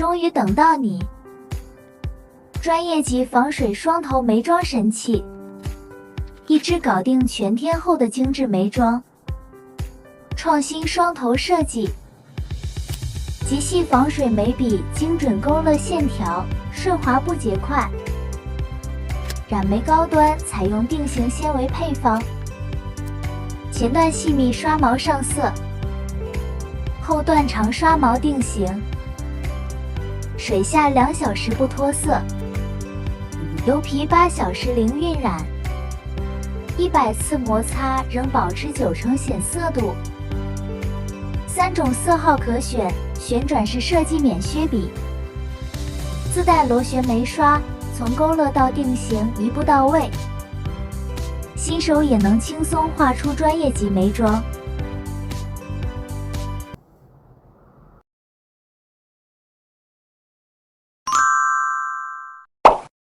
终于等到你！专业级防水双头眉妆神器，一支搞定全天候的精致眉妆，创新双头设计，极细防水眉笔精准勾勒线条，顺滑不结块。染眉高端，采用定型纤维配方，前段细密刷毛上色，后段长刷毛定型，水下2小时不脱色，油皮8小时零晕染，100次摩擦仍保持90%显色度。3种色号可选，旋转式设计免削笔，自带螺旋眉刷，从勾勒到定型一步到位，新手也能轻松画出专业级眉妆。